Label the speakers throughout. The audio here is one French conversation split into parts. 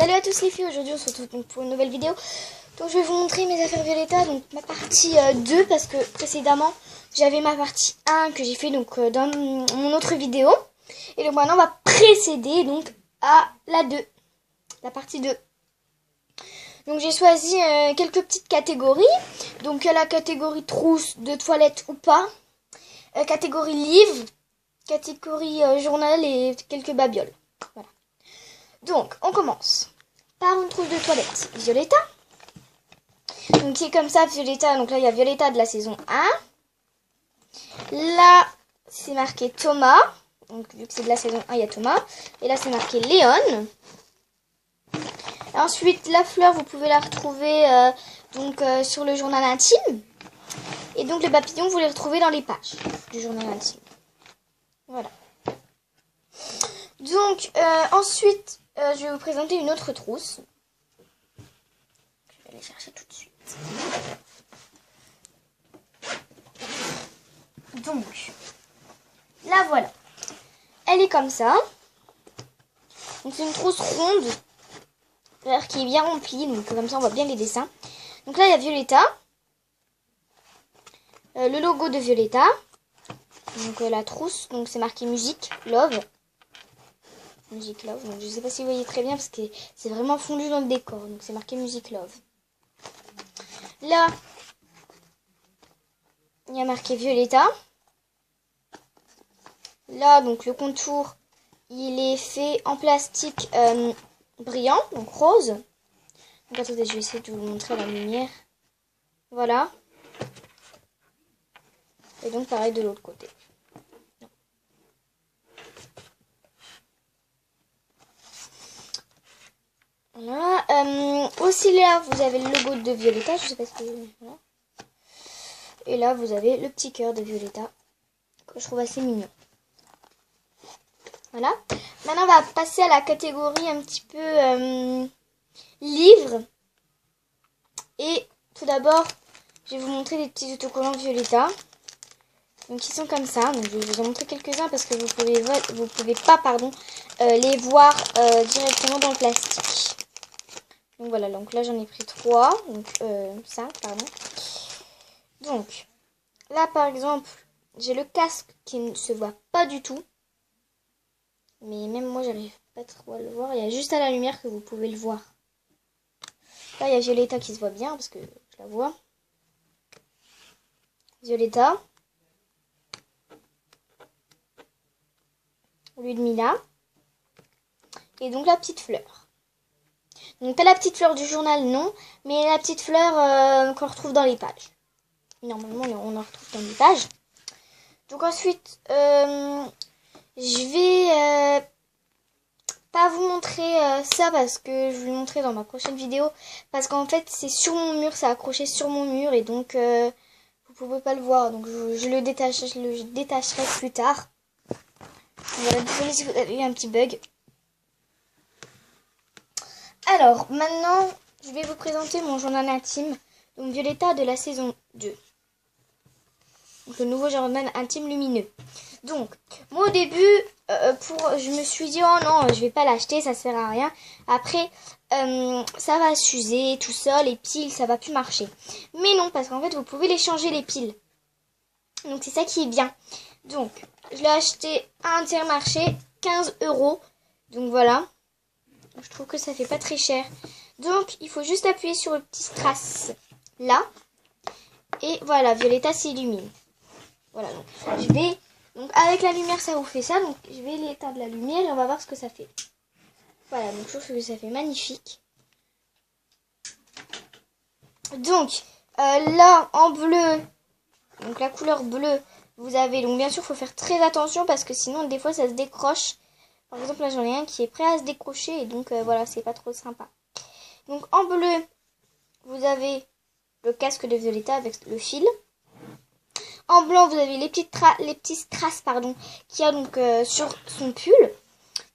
Speaker 1: Salut à tous les filles, aujourd'hui on se retrouve donc pour une nouvelle vidéo. Donc je vais vous montrer mes affaires Violetta, donc ma partie 2 parce que précédemment j'avais ma partie 1 que j'ai fait donc dans mon autre vidéo. Et donc maintenant on va précéder donc à la 2, la partie 2. Donc j'ai choisi quelques petites catégories. Donc la catégorie trousse de toilette ou pas, catégorie livre, catégorie journal et quelques babioles. Voilà. Donc, on commence par une trousse de toilette Violetta. Donc, c'est comme ça, Violetta. Donc là, il y a Violetta de la saison 1. Là, c'est marqué Thomas. Donc, vu que c'est de la saison 1, il y a Thomas. Et là, c'est marqué Léon. Ensuite, la fleur, vous pouvez la retrouver sur le journal intime. Et donc, le papillon, vous les retrouvez dans les pages du journal intime. Voilà. Donc, ensuite, je vais vous présenter une autre trousse. Je vais aller chercher tout de suite. Donc, la voilà. Elle est comme ça. Donc, c'est une trousse ronde. Qui est bien remplie. Donc, comme ça, on voit bien les dessins. Donc là, il y a Violetta. Le logo de Violetta. Donc, la trousse. Donc, c'est marqué musique, love. Music Love, donc je sais pas si vous voyez très bien parce que c'est vraiment fondu dans le décor, donc c'est marqué Music Love. Là, il y a marqué Violetta. Là, donc le contour, il est fait en plastique brillant, donc rose. Donc attendez, je vais essayer de vous montrer la lumière. Voilà. Et donc pareil de l'autre côté. Voilà. Aussi là, vous avez le logo de Violetta. Je sais pas si voilà. Et là, vous avez le petit cœur de Violetta que je trouve assez mignon. Voilà. Maintenant, on va passer à la catégorie un petit peu livre. Et tout d'abord, je vais vous montrer les petits autocollants Violetta. Donc, ils sont comme ça. Donc, je vais vous en montrer quelques-uns parce que vous pouvez pas les voir directement dans le plastique. Donc voilà, donc là j'en ai pris 3, donc 5, pardon. Donc, là par exemple, j'ai le casque qui ne se voit pas du tout. Mais même moi j'arrive pas trop à le voir, il y a juste à la lumière que vous pouvez le voir. Là il y a Violetta qui se voit bien parce que je la vois. Violetta. Ludmilla. Et donc la petite fleur. Donc pas la petite fleur du journal, non, mais la petite fleur qu'on retrouve dans les pages. Normalement, on en retrouve dans les pages. Donc ensuite, je vais pas vous montrer ça parce que je vais vous le montrer dans ma prochaine vidéo. Parce qu'en fait, c'est sur mon mur, c'est accroché sur mon mur et donc vous pouvez pas le voir. Donc je le détacherai plus tard. Voilà, désolé si vous avez eu un petit bug. Alors, maintenant, je vais vous présenter mon journal intime, donc Violetta de la saison 2. Donc, le nouveau journal intime lumineux. Donc, moi au début, je me suis dit, oh non, je vais pas l'acheter, ça sert à rien. Après, ça va s'user tout seul, les piles, ça va plus marcher. Mais non, parce qu'en fait, vous pouvez les changer les piles. Donc, c'est ça qui est bien. Donc, je l'ai acheté à Intermarché, 15 €. Donc, voilà. Je trouve que ça fait pas très cher. Donc, il faut juste appuyer sur le petit strass là. Et voilà, Violetta s'illumine. Voilà, donc avec la lumière, ça vous fait ça. Donc, je vais l'éteindre la lumière et on va voir ce que ça fait. Voilà, donc je trouve que ça fait magnifique. Donc, là, en bleu, donc la couleur bleue, vous avez, donc bien sûr, il faut faire très attention parce que sinon, des fois, ça se décroche. Par exemple, là, j'en ai un qui est prêt à se décrocher et donc, voilà, c'est pas trop sympa. Donc, en bleu, vous avez le casque de Violetta avec le fil. En blanc, vous avez les petits strass, qu'il y a donc sur son pull.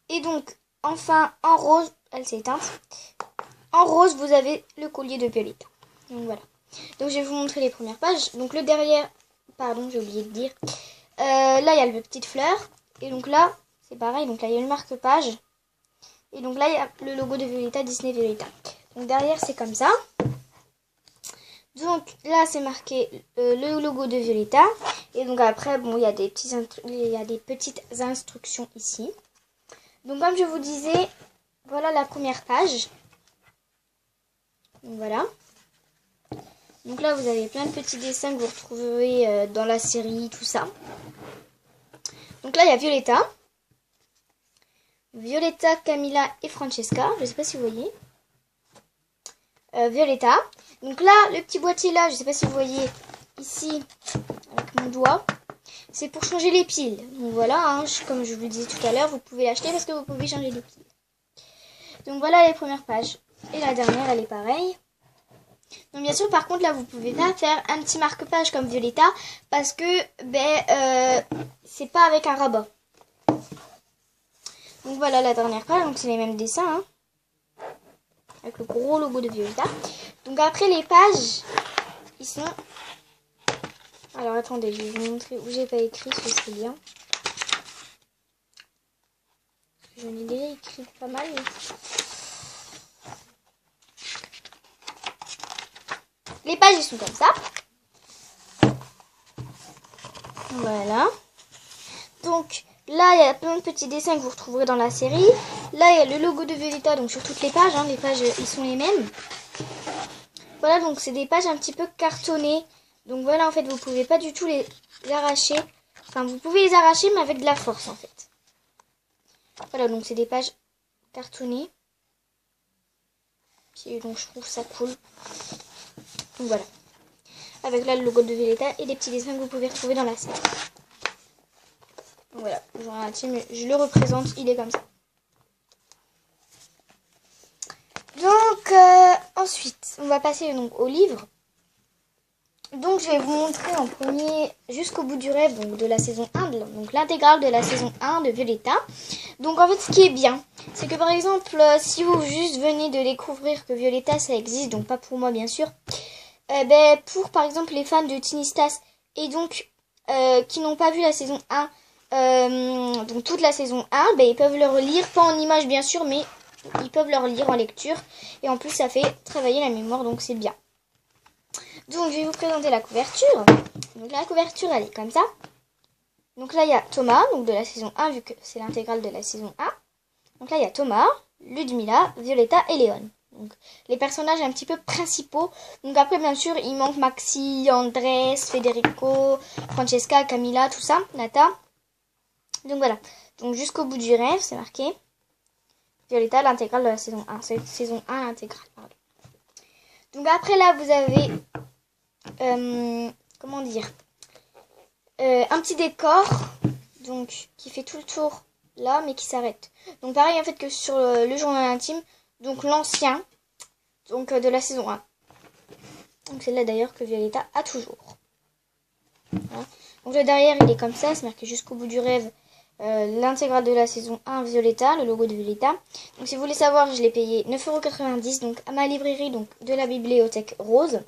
Speaker 1: Et donc, enfin, en rose, elle s'est éteinte. En rose, vous avez le collier de Violetta. Donc, voilà. Donc, je vais vous montrer les premières pages. Donc, le derrière, pardon, j'ai oublié de dire. Là, il y a la petite fleur. Et donc là, c'est pareil. Donc là, il y a le marque-page. Et donc là, il y a le logo de Violetta, Disney Violetta. Donc derrière, c'est comme ça. Donc là, c'est marqué le logo de Violetta. Et donc après, bon, il y a des petites instructions ici. Donc comme je vous disais, voilà la première page. Donc voilà. Donc là, vous avez plein de petits dessins que vous retrouverez dans la série, tout ça. Donc là, il y a Violetta. Violetta, Camilla et Francesca. Je ne sais pas si vous voyez. Violetta. Donc là, le petit boîtier là, je ne sais pas si vous voyez ici, avec mon doigt. C'est pour changer les piles. Donc voilà, hein, comme je vous le disais tout à l'heure, vous pouvez l'acheter parce que vous pouvez changer les piles. Donc voilà les premières pages. Et la dernière, elle est pareille. Donc bien sûr, par contre, là, vous pouvez pas faire un petit marque-page comme Violetta parce que c'est pas avec un rabat. Donc voilà la dernière page. Donc c'est les mêmes dessins, hein, avec le gros logo de Violetta. Donc après les pages, ils sont... Alors attendez, je vais vous montrer où j'ai pas écrit, ce serait bien. J'en ai déjà écrit pas mal. Mais... Les pages, ils sont comme ça. Voilà. Donc là, il y a plein de petits dessins que vous retrouverez dans la série. Là, il y a le logo de Violetta, donc sur toutes les pages. Hein, les pages, ils sont les mêmes. Voilà, donc c'est des pages un petit peu cartonnées. Donc voilà, en fait, vous pouvez pas du tout les arracher. Enfin, vous pouvez les arracher, mais avec de la force, en fait. Voilà, donc c'est des pages cartonnées. Et donc je trouve ça cool. Donc voilà. Avec là le logo de Violetta et des petits dessins que vous pouvez retrouver dans la série. Donc voilà, je le représente, il est comme ça. Donc ensuite, on va passer donc au livre. Donc je vais vous montrer en premier jusqu'au bout du rêve donc, de la saison 1, donc l'intégrale de la saison 1 de Violetta. Donc en fait ce qui est bien, c'est que par exemple si vous juste venez de découvrir que Violetta ça existe, donc pas pour moi bien sûr, pour par exemple les fans de Tinistas et donc qui n'ont pas vu la saison 1, donc toute la saison 1, ils peuvent le relire, pas en image bien sûr, mais ils peuvent le relire en lecture. Et en plus ça fait travailler la mémoire, donc c'est bien. Donc je vais vous présenter la couverture. Donc la couverture elle est comme ça. Donc là il y a Thomas, donc de la saison 1 vu que c'est l'intégrale de la saison 1. Donc là il y a Thomas, Ludmilla, Violetta et Léon. Donc les personnages un petit peu principaux. Donc après bien sûr il manque Maxi, Andrés, Federico, Francesca, Camilla, tout ça, Nata. Donc voilà. Donc jusqu'au bout du rêve c'est marqué Violetta l'intégrale de la saison 1. C'est saison 1 l'intégrale, pardon. Donc après là vous avez comment dire, un petit décor donc qui fait tout le tour là mais qui s'arrête. Donc pareil en fait que sur le journal intime, donc l'ancien donc de la saison 1. Donc c'est là d'ailleurs que Violetta a toujours. Voilà. Donc le derrière il est comme ça, c'est marqué jusqu'au bout du rêve. L'intégrale de la saison 1 Violetta, le logo de Violetta. Donc si vous voulez savoir, je l'ai payé 9,90 € donc à ma librairie donc de la bibliothèque rose.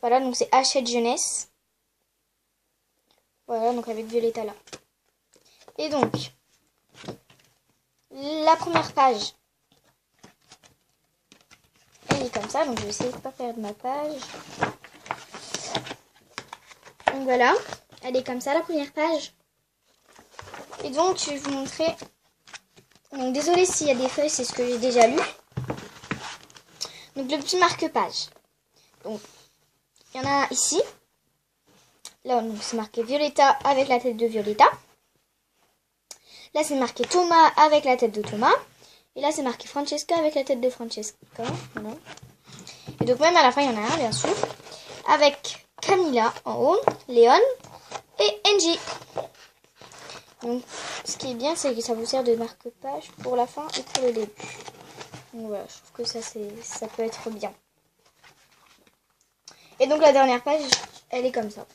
Speaker 1: Voilà, donc c'est Hachette Jeunesse. Voilà, donc avec Violetta là. Et donc, la première page, elle est comme ça. Donc je vais essayer de ne pas perdre ma page. Donc voilà, elle est comme ça la première page. Et donc je vais vous montrer. Donc désolé s'il y a des feuilles, c'est ce que j'ai déjà lu. Donc le petit marque-page. Donc il y en a ici. Là c'est marqué Violetta avec la tête de Violetta. Là c'est marqué Thomas avec la tête de Thomas. Et là c'est marqué Francesca avec la tête de Francesca. Voilà. Et donc même à la fin il y en a un bien sûr. Avec Camilla en haut, Léon et Angie. Donc, ce qui est bien, c'est que ça vous sert de marque-page pour la fin et pour le début. Donc voilà, je trouve que ça peut être bien. Et donc la dernière page, elle est comme ça.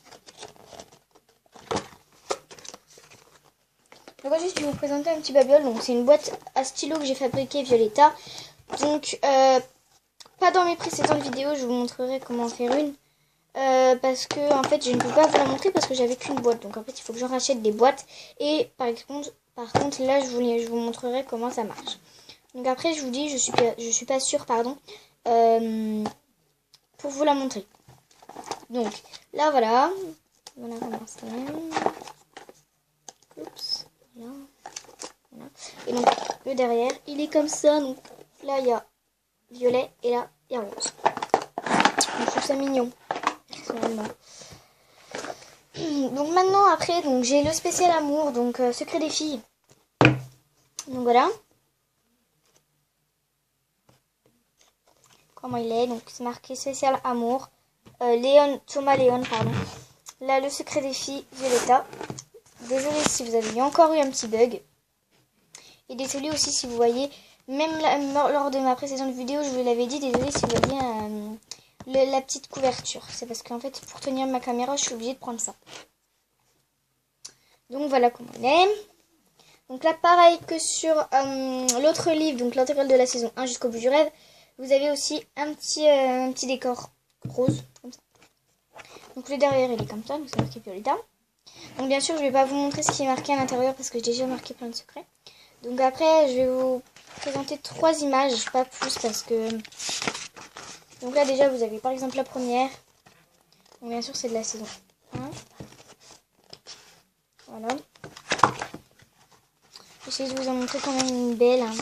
Speaker 1: Donc ensuite, je vais vous présenter un petit babiole. Donc c'est une boîte à stylo que j'ai fabriquée Violetta. Donc, pas dans mes précédentes vidéos, je vous montrerai comment en faire une. Parce que en fait je ne peux pas vous la montrer parce que j'avais qu'une boîte, donc en fait il faut que j'en rachète des boîtes et par contre Par contre, là, je vous montrerai comment ça marche. Donc après, je vous dis, je suis pas sûre, pardon, pour vous la montrer. Donc, là, voilà. Voilà comment c'est. Oups. Voilà. Voilà. Et donc, le derrière, il est comme ça. Donc, là, il y a violet et là, il y a rose. Donc, je trouve ça mignon, personnellement. Donc, maintenant, après, donc j'ai le spécial amour, donc secret des filles. Donc, voilà. Comment il est. Donc, c'est marqué spécial amour. Thomas Léon, pardon. Là, le secret des filles, Violetta. Désolée si vous avez encore eu un petit bug. Et désolée aussi si vous voyez, même lors de ma précédente vidéo, je vous l'avais dit, désolée si vous voyez la petite couverture. C'est parce qu'en fait, pour tenir ma caméra, je suis obligée de prendre ça. Donc voilà comment on est. Donc là, pareil que sur l'autre livre, donc l'intégrale de la saison 1 jusqu'au bout du rêve, vous avez aussi un petit décor rose, comme ça. Donc le derrière, il est comme ça, donc c'est marqué Violetta. Donc bien sûr, je ne vais pas vous montrer ce qui est marqué à l'intérieur parce que j'ai déjà marqué plein de secrets. Donc après, je vais vous présenter 3 images, pas plus parce que... Donc là déjà, vous avez par exemple la première. Donc bien sûr, c'est de la saison 1. Voilà. J'essaie de vous en montrer quand même une belle. Hein.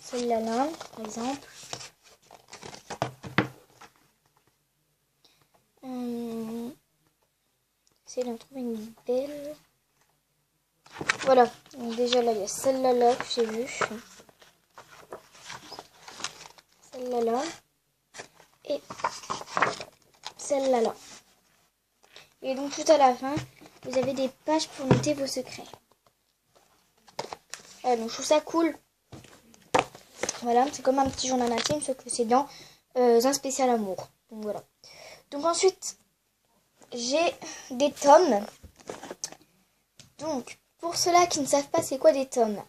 Speaker 1: Celle-là, là, par exemple. J'essaie d'en trouver une belle. Voilà. Donc déjà là, il y a celle-là là, que j'ai vue. Celle-là là. Et celle-là là. Et donc tout à la fin, vous avez des pages pour noter vos secrets. Donc je trouve ça cool. Voilà, c'est comme un petit journal intime, sauf que c'est dans un spécial amour. Donc voilà. Donc ensuite, j'ai des tomes. Donc, pour ceux-là qui ne savent pas c'est quoi des tomes,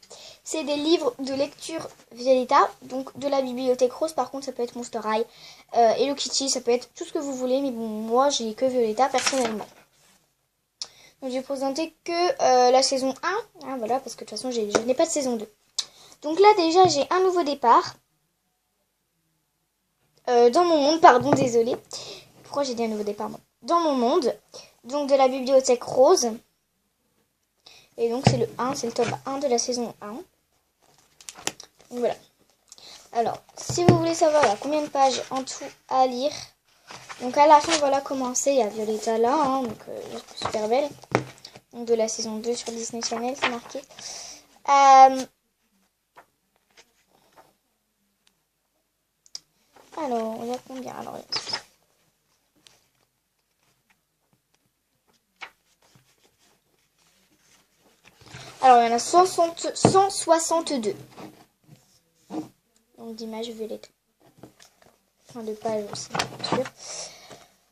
Speaker 1: c'est des livres de lecture Violetta, donc de la bibliothèque rose. Par contre, ça peut être Monster High, Hello Kitty, ça peut être tout ce que vous voulez. Mais bon, moi, j'ai que Violetta personnellement. Donc, je vais présenter que la saison 1. Hein, voilà, parce que de toute façon, je n'ai pas de saison 2. Donc là, déjà, j'ai un nouveau départ. Dans mon monde, pardon, désolé. Pourquoi j'ai dit un nouveau départ? Dans mon monde, donc de la bibliothèque rose. Et donc c'est le 1, c'est le tome 1 de la saison 1. Donc voilà. Alors, si vous voulez savoir là, combien de pages en tout à lire, donc à la fin, voilà comment c'est. Il y a Violetta là, hein, donc super belle. Donc de la saison 2 sur Disney Channel, c'est marqué. Alors, il y a combien? Alors, il y en a 162. Donc d'images violettes. Enfin, de pages aussi, bien sûr.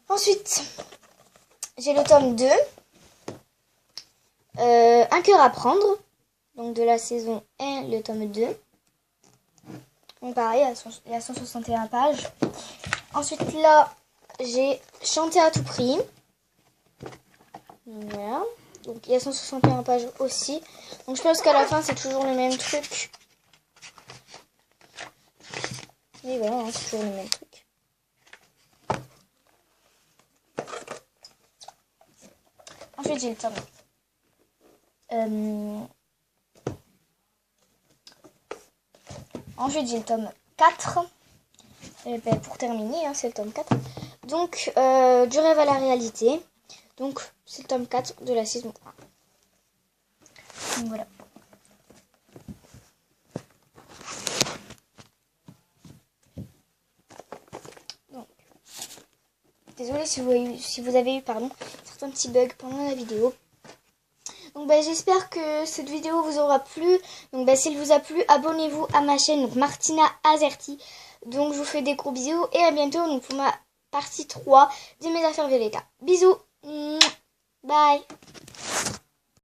Speaker 1: Ensuite, j'ai le tome 2. Un cœur à prendre. Donc de la saison 1, le tome 2. Donc pareil, il y a 161 pages. Ensuite là, j'ai Chanter à tout prix. Voilà. Donc il y a 161 pages aussi. Donc je pense qu'à la fin c'est toujours le même truc. Et voilà, hein, c'est toujours le même truc. Ensuite j'ai le tome. Ensuite j'ai le tome 4. Et ben, pour terminer, hein, c'est le tome 4. Donc du rêve à la réalité. Donc c'est le tome 4 de la saison 1. Donc voilà. Donc, désolée si vous avez eu certains petits bugs pendant la vidéo. Donc j'espère que cette vidéo vous aura plu. Donc s'il vous a plu, abonnez-vous à ma chaîne, donc Martina Azerty. Donc je vous fais des gros bisous et à bientôt donc, pour ma partie 3 de mes affaires Violetta. Bisous. Bye.